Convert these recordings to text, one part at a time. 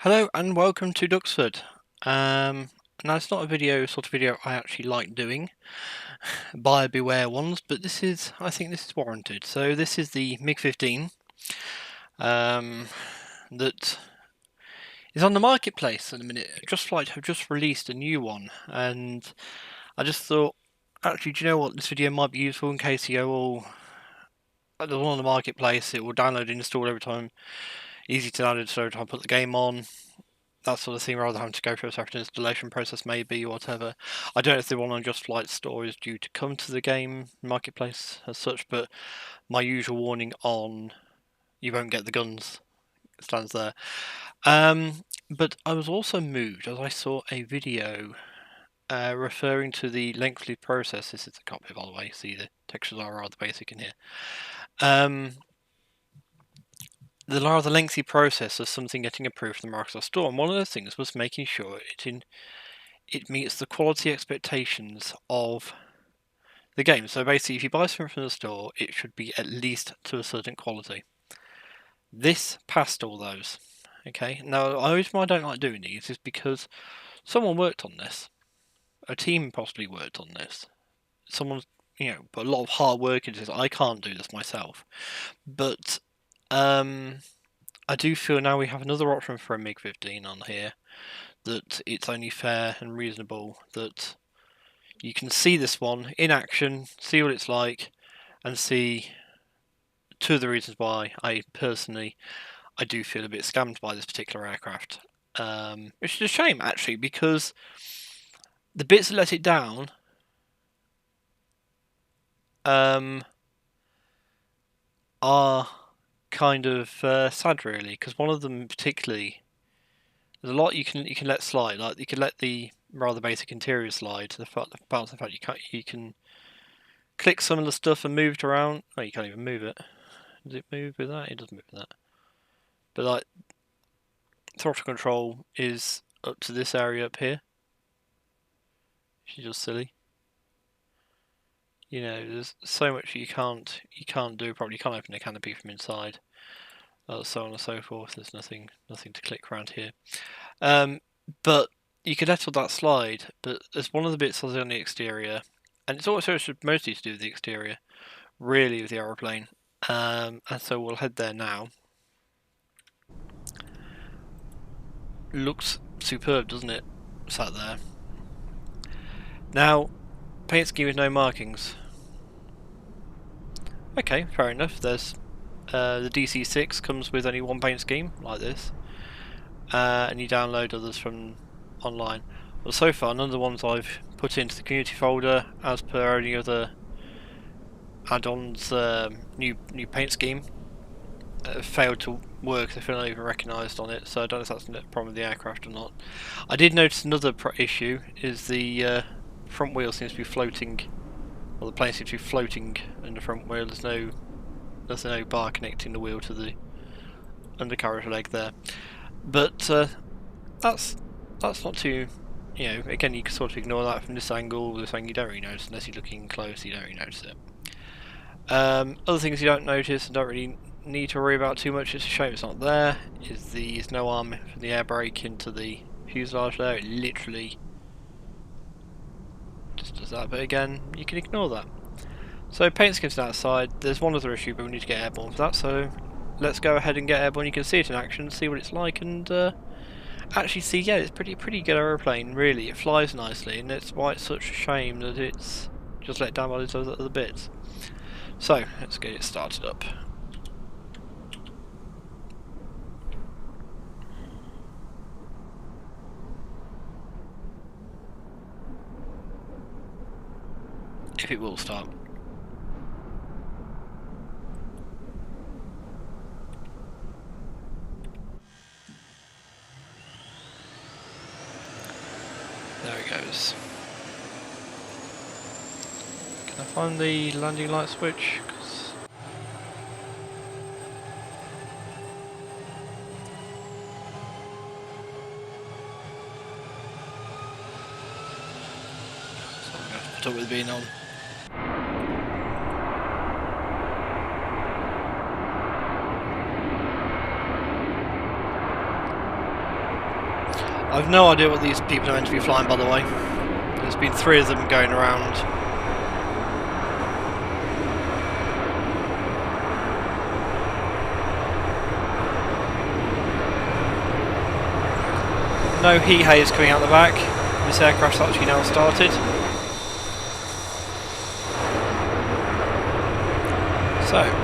Hello and welcome to Duxford. Now it's not a sort of video I actually like doing, buyer beware ones, but I think this is warranted. So this is the MiG-15 that is on the marketplace at the minute. Just Flight have just released a new one, and I just thought, actually, do you know what? This video might be useful in case you go, oh, there's one on the marketplace. It will download and install every time. Easy to download, so every time I put the game on. That sort of thing, rather than having to go through a separate installation process, maybe, or whatever. I don't know if the one on Just Flight store is due to come to the game marketplace as such, but my usual warning on you won't get the guns stands there. But I was also moved as I saw a video referring to the lengthy process. This is a copy, by the way. See, the textures are rather basic in here. The rather lengthy process of something getting approved from the Microsoft Store, and one of the things was making sure it meets the quality expectations of the game. So basically, if you buy something from the store, it should be at least to a certain quality. This passed all those. Okay. Now, the reason why I don't like doing these is because someone worked on this. A team possibly worked on this. Someone's, put a lot of hard work into this. I can't do this myself, but I do feel now we have another option for a MiG-15 on here, that it's only fair and reasonable that you can see this one in action, see what it's like, and see two of the reasons why I do feel a bit scammed by this particular aircraft. Which is a shame, actually, because the bits that let it down are kind of sad, really, because one of them particularly, there's a lot you can let slide. Like, you can let the rather basic interior slide. The fact you can click some of the stuff and move it around. Oh, you can't even move it. Does it move with that? It doesn't move with that. But like, throttle control is up to this area up here. Which is just silly. There's so much you can't do. Probably can't open a canopy from inside. So on and so forth. There's nothing to click around here. But you could let all that slide. But there's one of the bits on the exterior, and it's also mostly to do with the exterior, really, with the aeroplane. And so we'll head there now. Looks superb, doesn't it? Sat there. Now, paint scheme with no markings. Okay, fair enough. There's the DC6 comes with only one paint scheme, like this, and you download others from online. Well, so far, none of the ones I've put into the community folder, as per any other add-ons, new paint scheme, failed to work. They feel not even recognised on it, so I don't know if that's a problem with the aircraft or not. I did notice another issue is the front wheel seems to be floating. Well, the plane seems to be floating in the front wheel. There's no bar connecting the wheel to the undercarriage leg there. But that's not too. Again, you can sort of ignore that from this angle. This angle you don't really notice unless you're looking close. You don't really notice it. Other things you don't notice and don't really need to worry about too much. It's a shame it's not there. There's no arm from the air brake into the fuselage there. It literally just does that, but again, you can ignore that. So paint schemes outside. There's one other issue, but we need to get airborne for that, so let's go ahead and get airborne. You can see it in action, see what it's like, and actually see, yeah, it's pretty good aeroplane, really. It flies nicely, and it's why it's such a shame that it's just let down by those other bits. So, let's get it started up. If it will start. There it goes. Can I find the landing light switch? So I'm going to have to put up with being on. I've no idea what these people are meant to be flying, by the way. There's been 3 of them going around. No heat haze coming out the back. This aircraft's actually now started. So.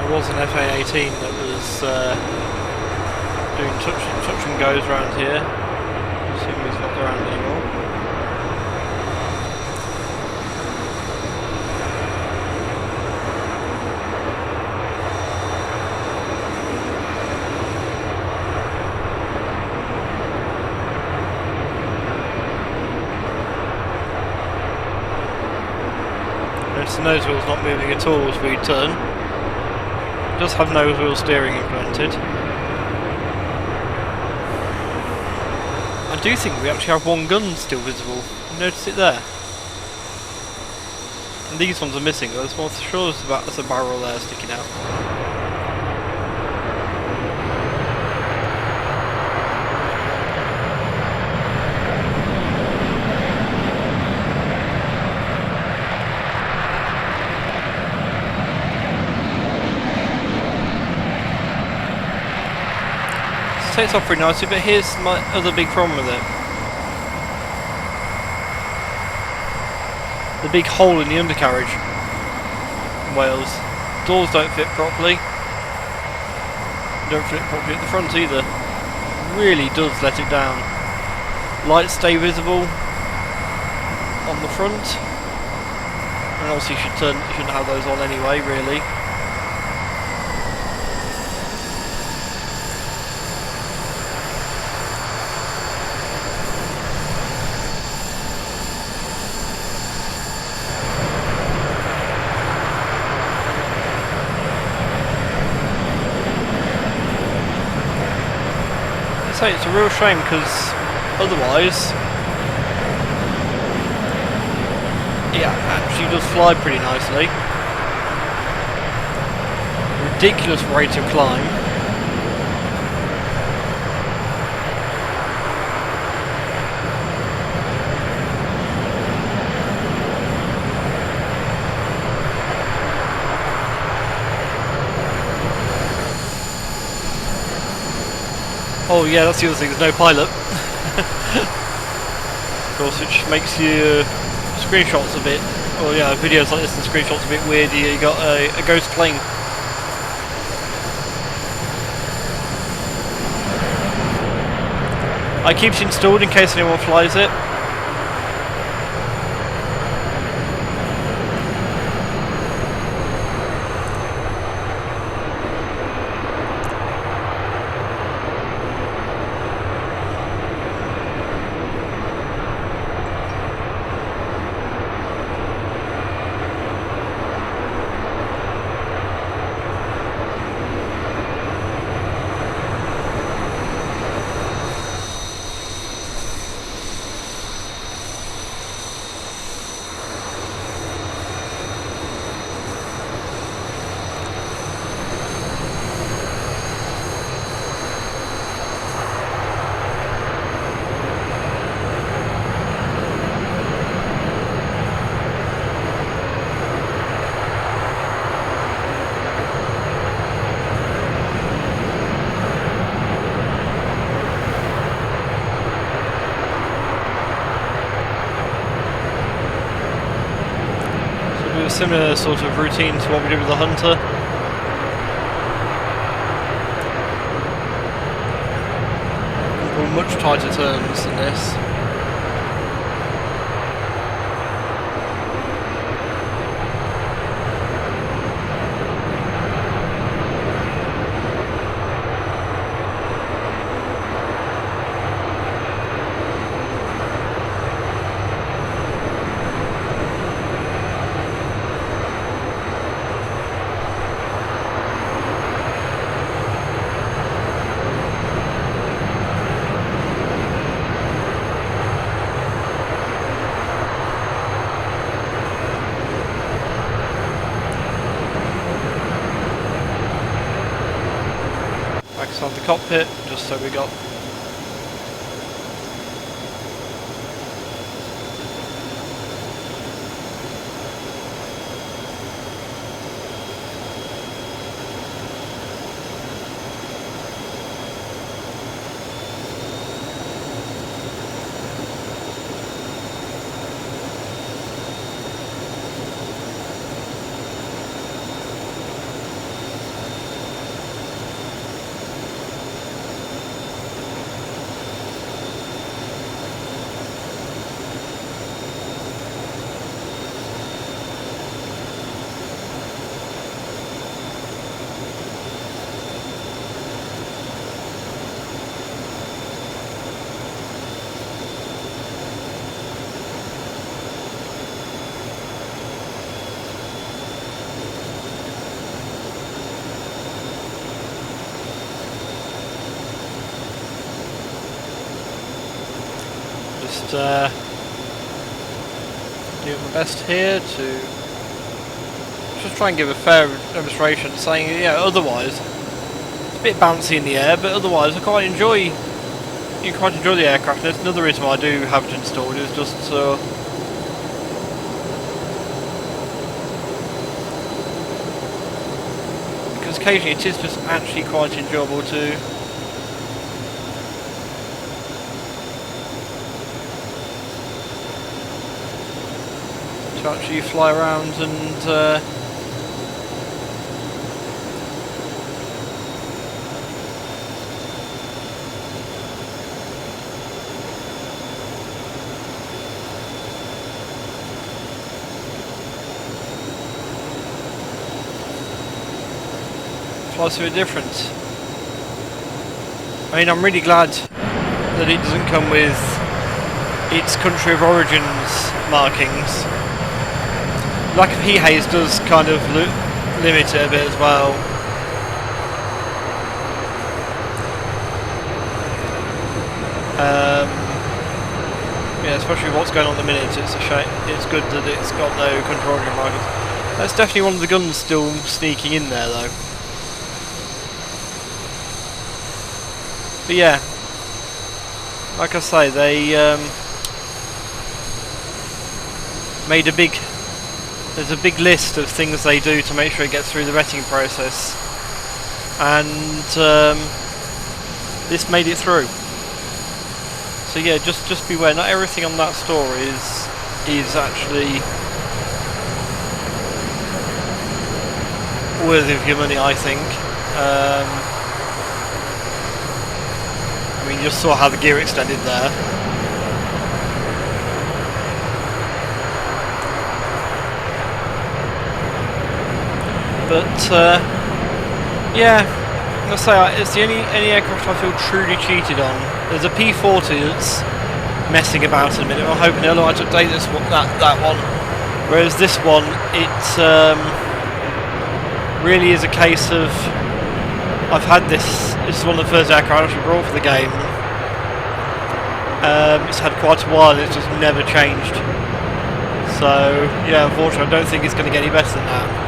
There was an FA-18 that was doing touch and goes around here. Assuming he's not around anymore. Notice the nose wheel's not moving at all as we turn. It does have nose wheel steering implemented. I do think we actually have one gun still visible. Notice it there. And these ones are missing. There's one, sure there's a barrel there sticking out. Takes off pretty nicely, but here's my other big problem with it. The big hole in the undercarriage in Wales. Doors don't fit properly. Don't fit properly at the front either. Really does let it down. Lights stay visible on the front. And also you shouldn't have those on anyway, really. Say it's a real shame because otherwise it actually does fly pretty nicely. Ridiculous rate of climb. Oh yeah, that's the other thing, there's no pilot. Of course, which makes your screenshots a bit, or yeah, videos like this and screenshots a bit weird. You got a ghost plane. I keep it installed in case anyone flies it. similar sort of routine to what we did with the Hunter. Much tighter turns than this. Of the cockpit, just so we got doing my best here to just try and give a fair demonstration, saying, yeah, otherwise it's a bit bouncy in the air, but otherwise I quite enjoy the aircraft. There's another reason why I do have it installed, is just so because occasionally it is just actually quite enjoyable to actually fly around and fly something different. I mean, I'm really glad that it doesn't come with its country of origins markings. Lack of heat haze does kind of limit it a bit as well. Yeah, especially what's going on at the minute, it's a shame. It's good that it's got no country origin markings. That's definitely one of the guns still sneaking in there though. But yeah, like I say, they made there's a big list of things they do to make sure it gets through the vetting process, and this made it through. So yeah, just beware. Not everything on that store is actually worthy of your money, I think. I mean, you just saw how the gear extended there. But yeah, I'm gonna say it's the only aircraft I feel truly cheated on. There's a P40 that's messing about in a minute. I'm hoping they'll like to update that one. Whereas this one, it really is a case of I've had this. This is one of the first aircraft I actually brought for the game. It's had quite a while and it's just never changed. So yeah, unfortunately, I don't think it's going to get any better than that.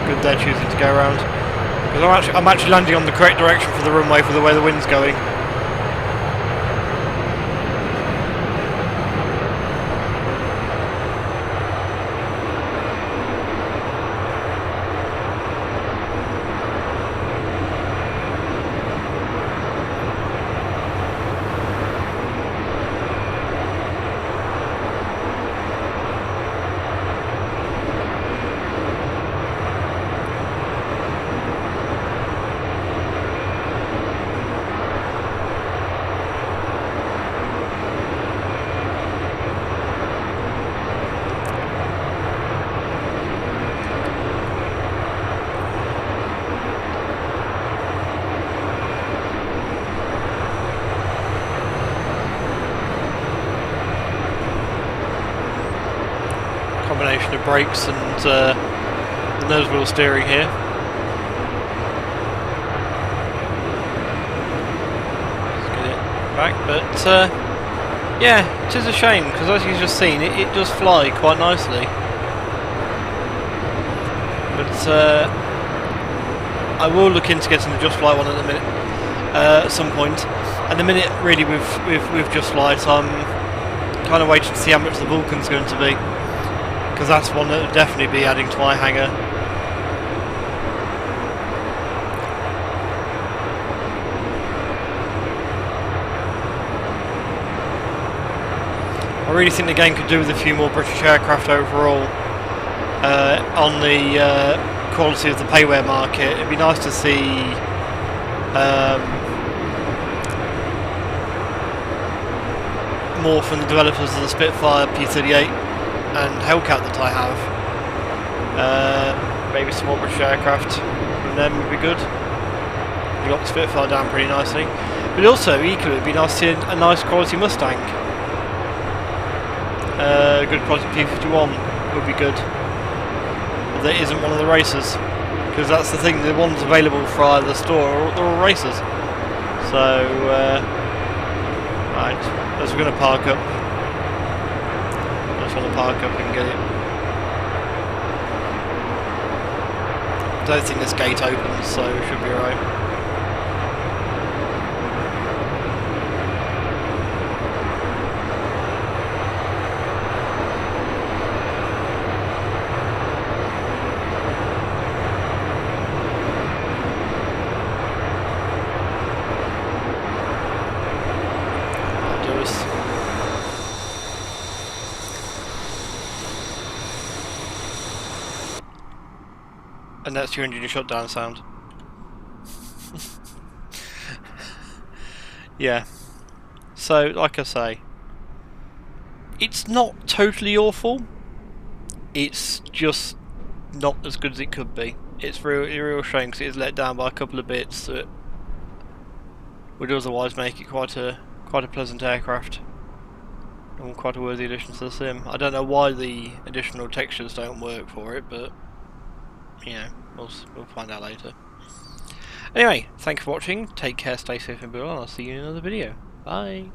Good they're choosing to go around, because I'm actually landing on the correct direction for the runway for the way the wind's going. combination of brakes and the nose wheel steering here. Let's get it back, but yeah, it is a shame because as you've just seen, it does fly quite nicely. But I will look into getting the Just Flight one at the minute, at some point. At the minute, really, with Just Flight, I'm kind of waiting to see how much the Vulcan's going to be, because that's one that would definitely be adding to my hangar. I really think the game could do with a few more British aircraft overall. On the quality of the payware market, it'd be nice to see more from the developers of the Spitfire, P-38 and Hellcat that I have. Maybe some more British aircraft from them would be good. We got the Spitfire down pretty nicely. But also, equally, it'd be nice to see a nice quality Mustang. Good quality P-51 would be good. That isn't one of the races, because that's the thing, the ones available for either store they're all races. So right, as we're going to park up, I just want to park up and get it. I don't think this gate opens, so it should be alright. And that's your engine shutdown sound. Yeah. So, like I say, it's not totally awful. It's just not as good as it could be. It's a real shame because it is let down by a couple of bits that would otherwise make it quite a pleasant aircraft and quite a worthy addition to the sim. I don't know why the additional textures don't work for it, but you know, we'll find out later. Anyway, thank you for watching, take care, stay safe and well, and I'll see you in another video. Bye!